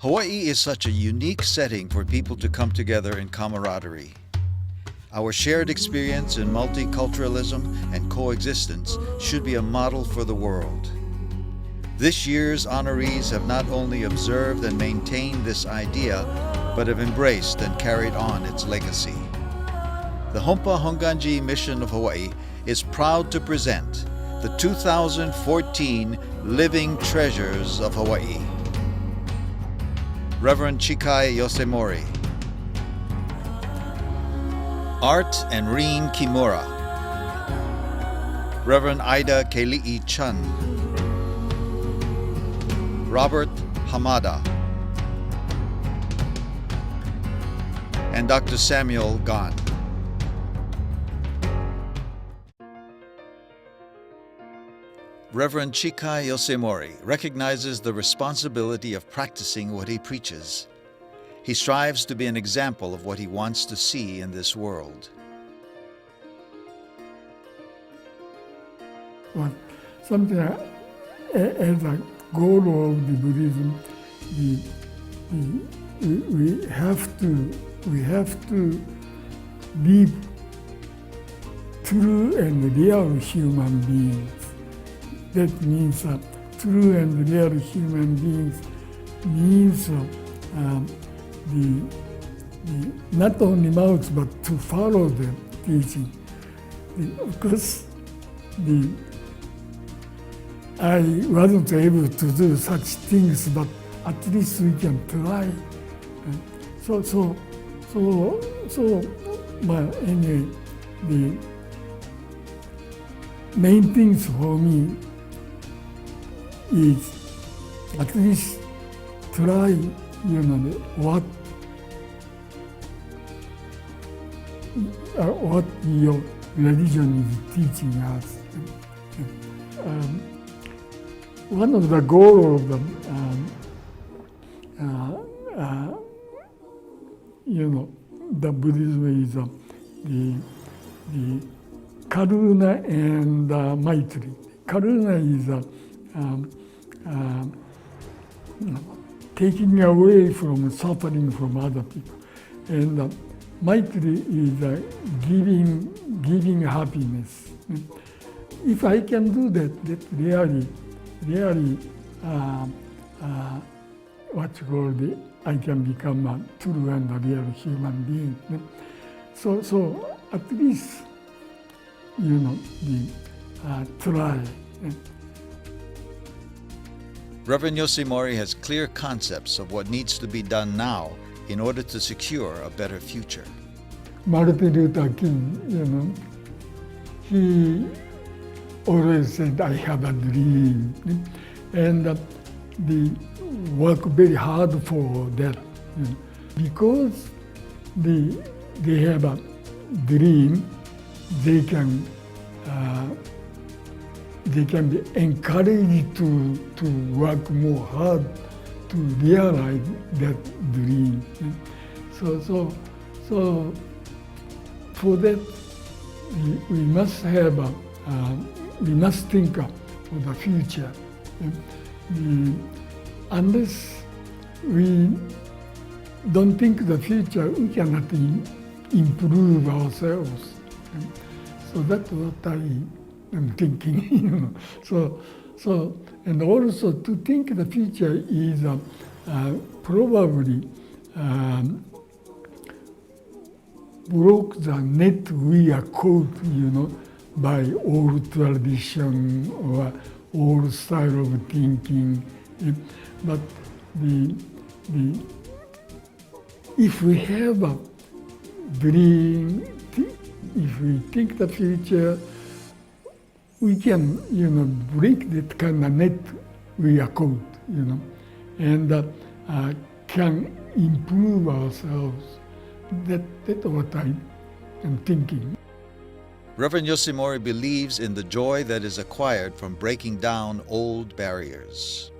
Hawaii is such a unique setting for people to come together in camaraderie. Our shared experience in multiculturalism and coexistence should be a model for the world. This year's honorees have not only observed and maintained this idea, but have embraced and carried on its legacy. The Hompa Honganji Mission of Hawaii is proud to present the 2014 Living Treasures of Hawaii. Reverend Chikai Yosemori, Art and Rene Kimura, Reverend Ida Keliʻi Chun, Robert Hamada, and Dr. Samuel Gon. Reverend Chikai Yosemori recognizes the responsibility of practicing what he preaches. He strives to be an example of what he wants to see in this world. Well, something as a goal of the Buddhism, we have to live true and real human beings. That means true and real human beings means not only mouths but to follow the teaching. Of course, I wasn't able to do such things, but at least we can try. But anyway, the main things for me is at least try, what your religion is teaching us. One of the goals of the Buddhism is the karuna and maitri. Karuna is taking away from suffering from other people, and maitri is giving happiness. If I can do that, that really what you call I can become a true and a real human being. So at least try. Reverend Yosemori has clear concepts of what needs to be done now in order to secure a better future. Martin Luther King, he always said, I have a dream. And they work very hard for that. Because they have a dream, they can be encouraged to work more hard to realize that dream. So for that, we must have we must think of the future. Unless we don't think the future, we cannot improve ourselves. So that's what I am thinking. So and also to think the future is probably broke the net we are caught, by old tradition or old style of thinking. But if we have a dream, if we think the future, we can, break that kind of net we are caught, and can improve ourselves. That's what I am thinking. Reverend Yosemori believes in the joy that is acquired from breaking down old barriers.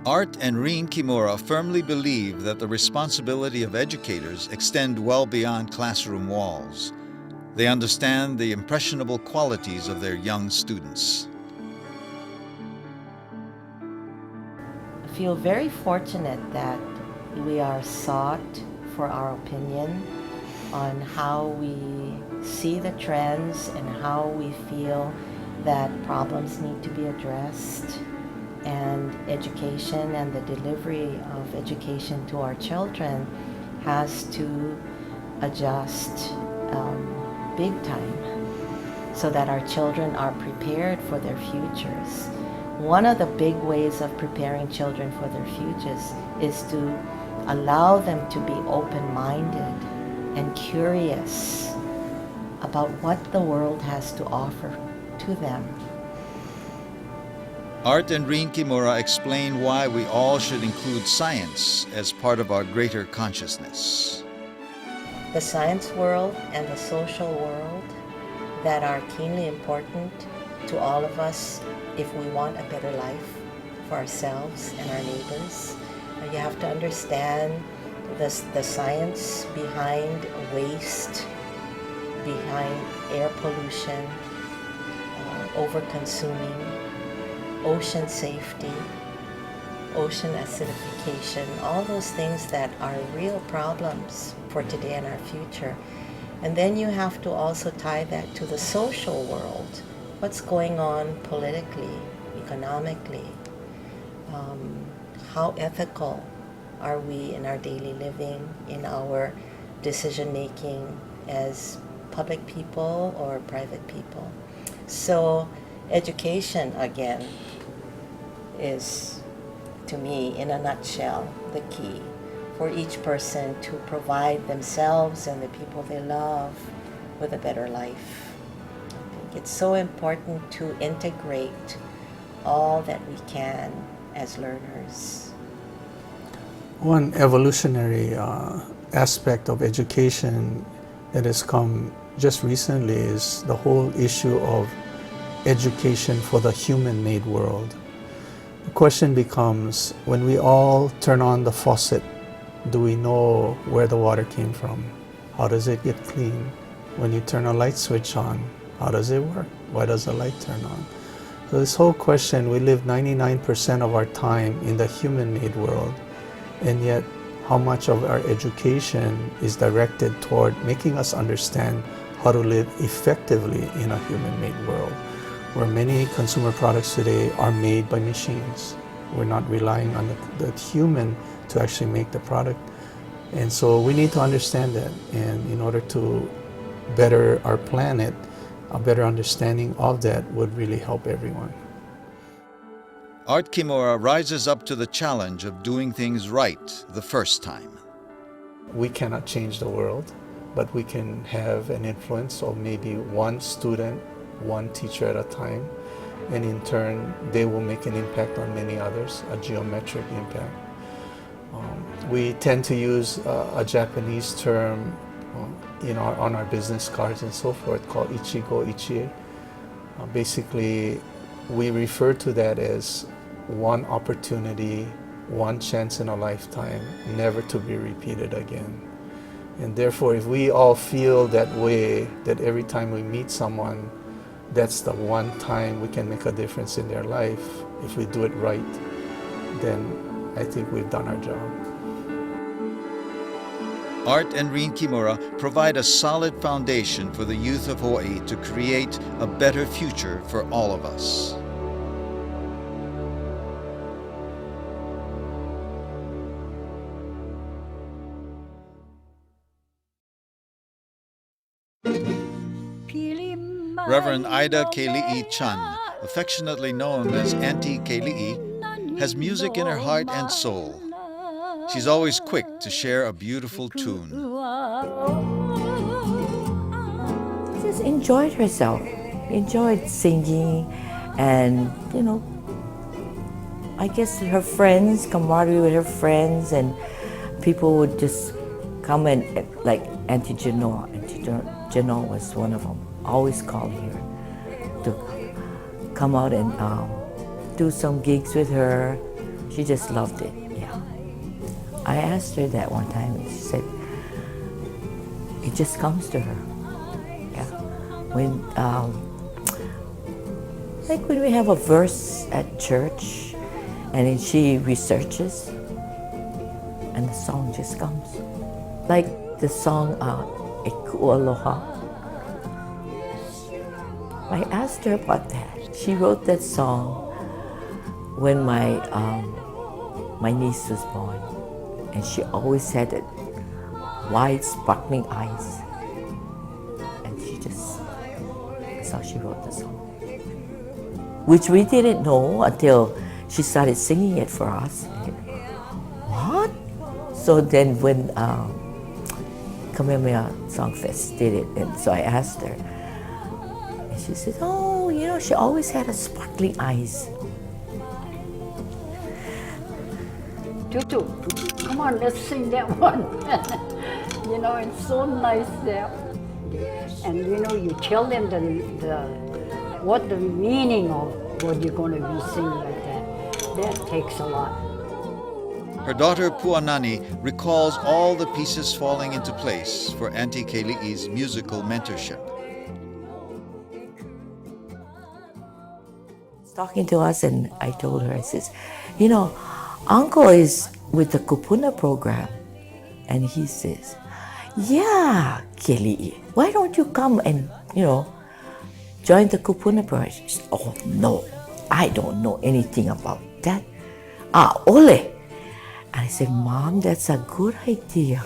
Art and Rene Kimura firmly believe that the responsibility of educators extend well beyond classroom walls. They understand the impressionable qualities of their young students. I feel very fortunate that we are sought for our opinion on how we see the trends and how we feel that problems need to be addressed, and education and the delivery of education to our children has to adjust big time so that our children are prepared for their futures. One of the big ways of preparing children for their futures is to allow them to be open-minded and curious about what the world has to offer to them. Art and Rene Kimura explain why we all should include science as part of our greater consciousness. The science world and the social world that are keenly important to all of us if we want a better life for ourselves and our neighbors. You have to understand the science behind waste, behind air pollution, over-consuming, ocean safety, ocean acidification, all those things that are real problems for today and our future. And then you have to also tie that to the social world. What's going on politically, economically? How ethical are we in our daily living, in our decision making as public people or private people? So education, again, is, to me, in a nutshell, the key for each person to provide themselves and the people they love with a better life. I think it's so important to integrate all that we can as learners. One evolutionary aspect of education that has come just recently is the whole issue of education for the human-made world. The question becomes, when we all turn on the faucet, do we know where the water came from? How does it get clean? When you turn a light switch on, how does it work? Why does the light turn on? So this whole question, we live 99% of our time in the human-made world, and yet how much of our education is directed toward making us understand how to live effectively in a human-made world, where many consumer products today are made by machines. We're not relying on the human to actually make the product. And so we need to understand that, and in order to better our planet, a better understanding of that would really help everyone. Art Kimura rises up to the challenge of doing things right the first time. We cannot change the world, but we can have an influence of maybe one student, one teacher at a time, and in turn they will make an impact on many others, a geometric impact. We tend to use a Japanese term on our business cards and so forth called ichigo ichie. Basically, we refer to that as one opportunity, one chance in a lifetime, never to be repeated again. And therefore, if we all feel that way, that every time we meet someone, that's the one time we can make a difference in their life, if we do it right, then I think we've done our job. Art and Rene Kimura provide a solid foundation for the youth of Hawaii to create a better future for all of us. Reverend Ida Keliʻi Chun, affectionately known as Auntie Keliʻi, has music in her heart and soul. She's always quick to share a beautiful tune. She just enjoyed herself, enjoyed singing, and I guess her friends, camaraderie with her friends, and people would just come and, like Auntie Genoa. Auntie Genoa was one of them. Always call here to come out and do some gigs with her. She just loved it, yeah. I asked her that one time, and she said, it just comes to her. Yeah. When, like when we have a verse at church, and then she researches, and the song just comes. Like the song, Eku Aloha. I asked her about that. She wrote that song when my niece was born, and she always had it wide, sparkling eyes. And that's how she wrote the song. Which we didn't know until she started singing it for us. What? So then when Kamehameha Songfest did it, and so I asked her, and she said, oh, you know, she always had a sparkling eyes. Tutu, come on, let's sing that one. You know, it's so nice there. And you know, you tell them what the meaning of what you're going to be singing like that. That takes a lot. Her daughter Puanani recalls all the pieces falling into place for Auntie Keli'i's musical mentorship. Talking to us, and I told her, I says, you know, Uncle is with the Kupuna program. And he says, yeah, Keli'i, why don't you come and, you know, join the Kupuna program? She said, oh, no, I don't know anything about that. Ole. And I said, Mom, that's a good idea.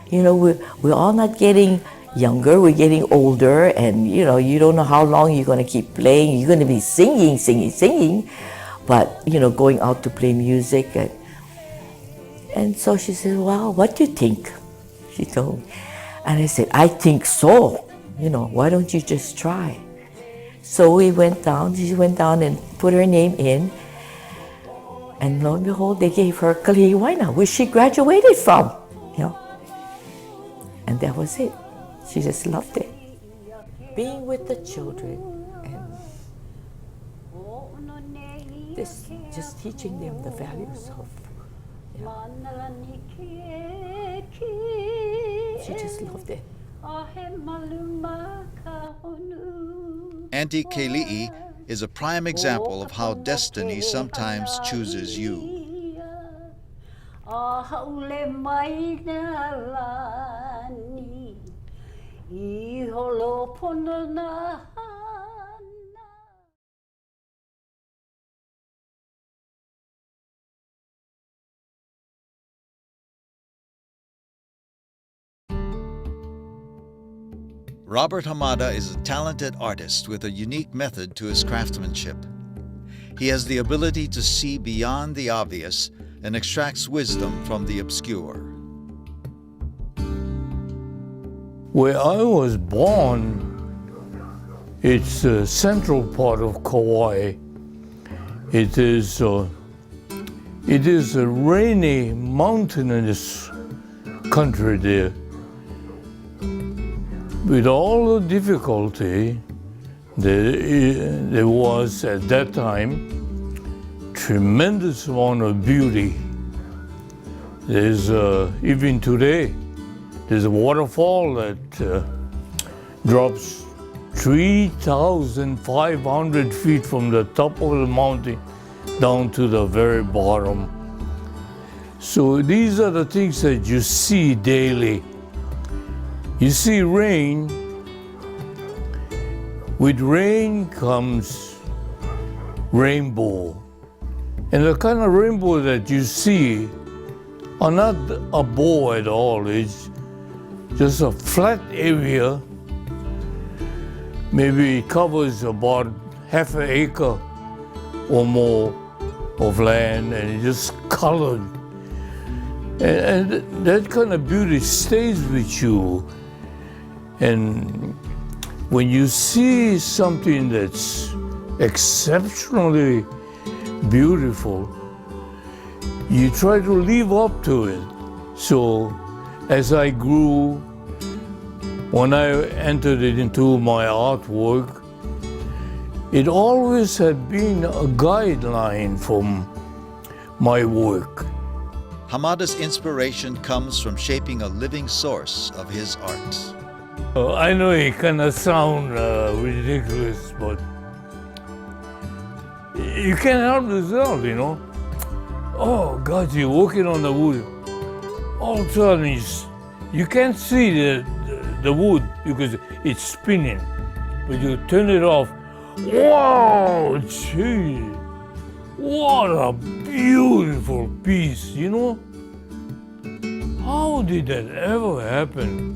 You know, we're all not getting younger, we're getting older, and you know, you don't know how long you're going to keep playing. You're going to be singing, but you know, going out to play music. And so she said, well, what do you think? She told me. And I said, I think so. You know, why don't you just try? So we went down, she went down and put her name in. And lo and behold, they gave her Keliʻiokalani, where she graduated from, you know. And that was it. She just loved it. Being with the children and just teaching them the values of, you know. She just loved it. Auntie Keli'i is a prime example of how destiny sometimes chooses you. Robert Hamada is a talented artist with a unique method to his craftsmanship. He has the ability to see beyond the obvious and extracts wisdom from the obscure. Where I was born, it's the central part of Kauai. It is a rainy, mountainous country there. With all the difficulty, there was at that time tremendous amount of beauty. There's even today, there's a waterfall that drops 3,500 feet from the top of the mountain down to the very bottom. So these are the things that you see daily. You see rain. With rain comes rainbow. And the kind of rainbow that you see are not a bow at all. It's just a flat area. Maybe it covers about half an acre or more of land, and it's just colored. And that kind of beauty stays with you. And when you see something that's exceptionally beautiful, you try to live up to it. So as I grew, when I entered it into my artwork, it always had been a guideline from my work. Hamada's inspiration comes from shaping a living source of his art. I know it kind of sound ridiculous, but you can't help yourself, you know. Oh God, you're working on the wood. All of a sudden, you can't see the wood because it's spinning. But you turn it off. Wow, gee, what a beautiful piece, you know? How did that ever happen?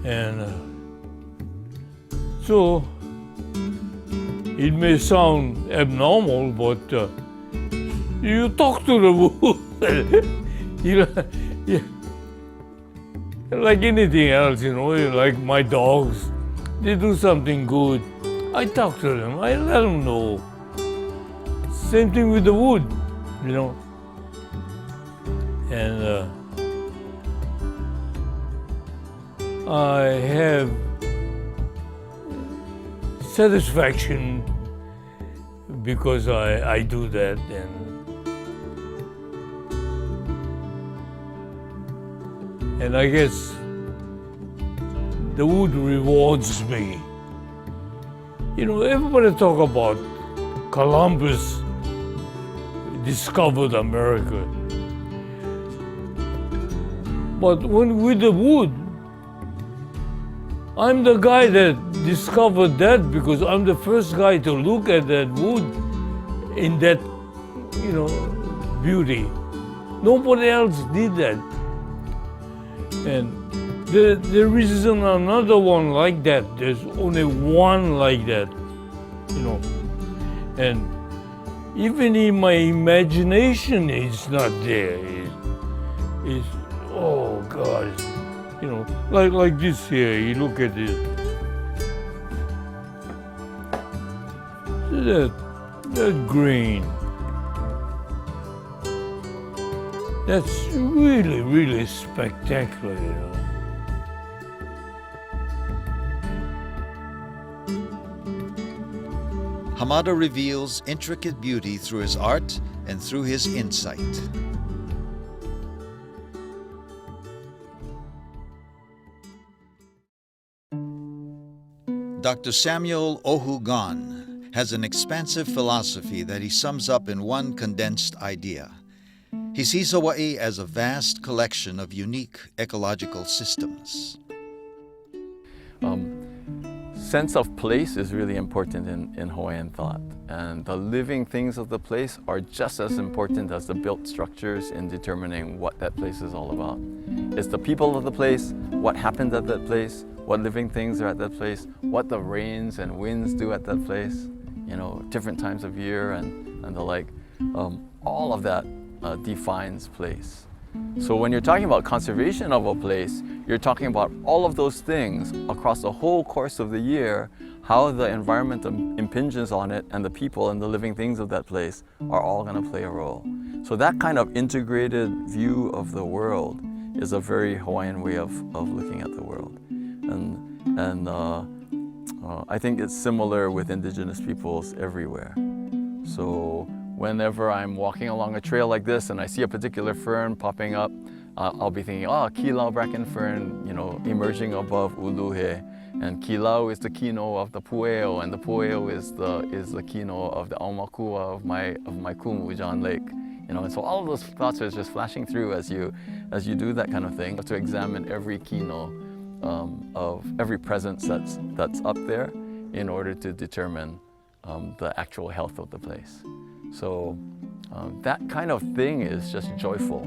And so, it may sound abnormal, but you talk to the wood. You know, like anything else, you know, like my dogs, they do something good. I talk to them, I let them know. Same thing with the wood, you know. And I have satisfaction because I do that, and I guess the wood rewards me. You know, everybody talk about Columbus discovered America. But when with the wood, I'm the guy that discovered that because I'm the first guy to look at that wood in that, you know, beauty. Nobody else did that. And there isn't another one like that. There's only one like that, you know. And even in my imagination, it's not there. It's oh God, you know, like this here. You look at it. See that green. That's really, really spectacular, you know. Hamada reveals intricate beauty through his art and through his insight. Dr. Samuel ʻOhukaniʻohiʻa has an expansive philosophy that he sums up in one condensed idea. He sees Hawaii as a vast collection of unique ecological systems. Sense of place is really important in Hawaiian thought, and the living things of the place are just as important as the built structures in determining what that place is all about. It's the people of the place, what happened at that place, what living things are at that place, what the rains and winds do at that place, you know, different times of year and the like. All of that defines place. So when you're talking about conservation of a place, you're talking about all of those things across the whole course of the year, how the environment impinges on it and the people and the living things of that place are all going to play a role. So that kind of integrated view of the world is a very Hawaiian way of looking at the world. And I think it's similar with indigenous peoples everywhere. So whenever I'm walking along a trail like this and I see a particular fern popping up, I'll be thinking, oh, kilau bracken fern, you know, emerging above uluhe. And kilau is the kino of the pueo, and the pueo is the kino of the aumakua of my kumu, John Lake. You know, and so all of those thoughts are just flashing through as you do that kind of thing, to examine every kino of every presence that's up there in order to determine the actual health of the place. So that kind of thing is just joyful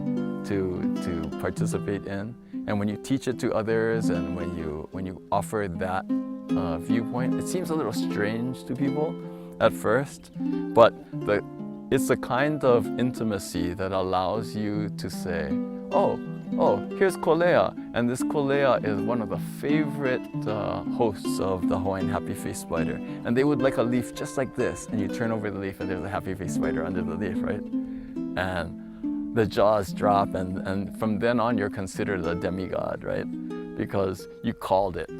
to participate in, and when you teach it to others, and when you offer that viewpoint, it seems a little strange to people at first, but it's a kind of intimacy that allows you to say, oh, here's kolea, and this kolea is one of the favorite hosts of the Hawaiian happy-faced spider. And they would like a leaf just like this, and you turn over the leaf and there's a happy-faced spider under the leaf, right? And the jaws drop, and from then on you're considered a demigod, right? because you called it.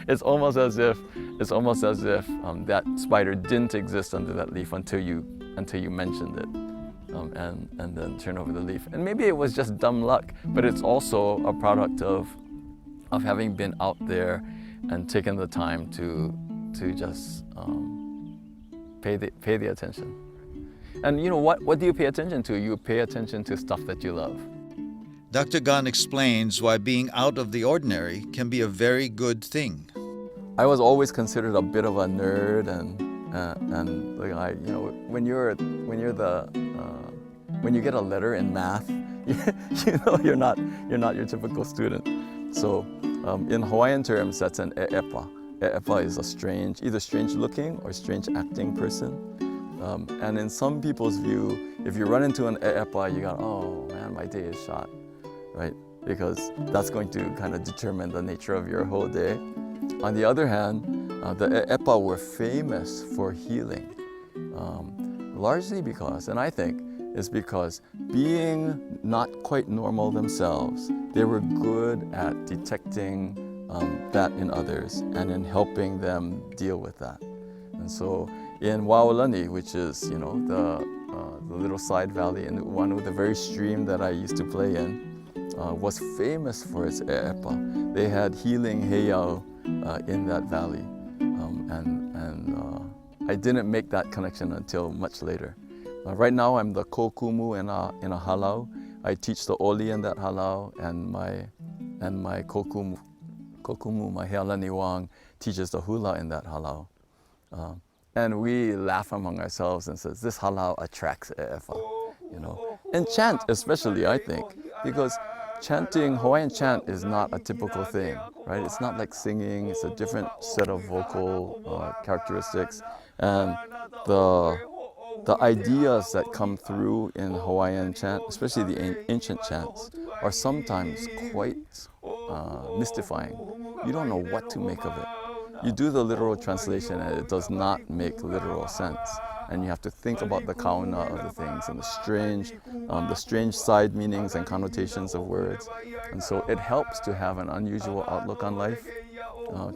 It's almost as if that spider didn't exist under that leaf until you mentioned it, and then turn over the leaf. And maybe it was just dumb luck, but it's also a product of having been out there and taken the time to just pay the attention. And you know what do you pay attention to? You pay attention to stuff that you love. Dr. Gon explains why being out of the ordinary can be a very good thing. I was always considered a bit of a nerd, and like when you get a letter in math, you're not your typical student. So in Hawaiian terms, that's an e'epa. E'epa is either strange looking or strange acting person. And in some people's view, if you run into an e'epa, you go, oh man, my day is shot, right? Because that's going to kind of determine the nature of your whole day. On the other hand, the e'epa were famous for healing, largely because, and I think, is because being not quite normal themselves, they were good at detecting that in others and in helping them deal with that. And so in Waolani, which is the little side valley in one with the very stream that I used to play in, was famous for its e'epa. They had healing heiau in that valley, and I didn't make that connection until much later. Right now, I'm the kokumu in a halau. I teach the oli in that halau, and my kokumu, my healani wang, teaches the hula in that halau. And we laugh among ourselves and says, this halau attracts e'efa, And chant especially, I think, because chanting, Hawaiian chant is not a typical thing, right? It's not like singing, it's a different set of vocal characteristics. And the ideas that come through in Hawaiian chant, especially the ancient chants, are sometimes quite mystifying. You don't know what to make of it. You do the literal translation and it does not make literal sense. And you have to think about the kauna of the things and the strange side meanings and connotations of words. And so it helps to have an unusual outlook on life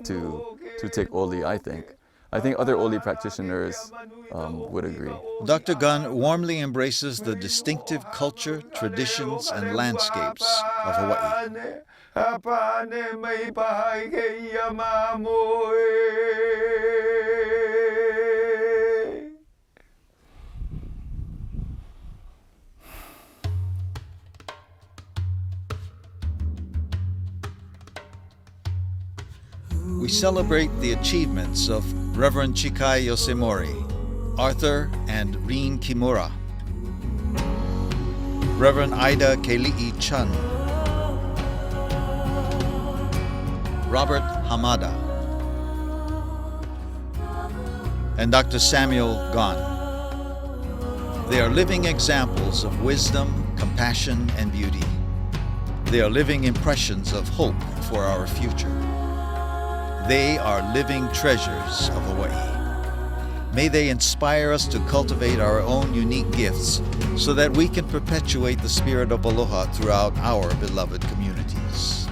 to take oli, I think. I think other oli practitioners would agree. Dr. Gon warmly embraces the distinctive culture, traditions, and landscapes of Hawaii. We celebrate the achievements of Reverend Chikai Yosemori, Arthur and Rene Kimura, Reverend Ida Keliʻi Chun, Robert Hamada, and Dr. Samuel Gon. They are living examples of wisdom, compassion, and beauty. They are living impressions of hope for our future. They are living treasures of Hawaii. May they inspire us to cultivate our own unique gifts so that we can perpetuate the spirit of aloha throughout our beloved communities.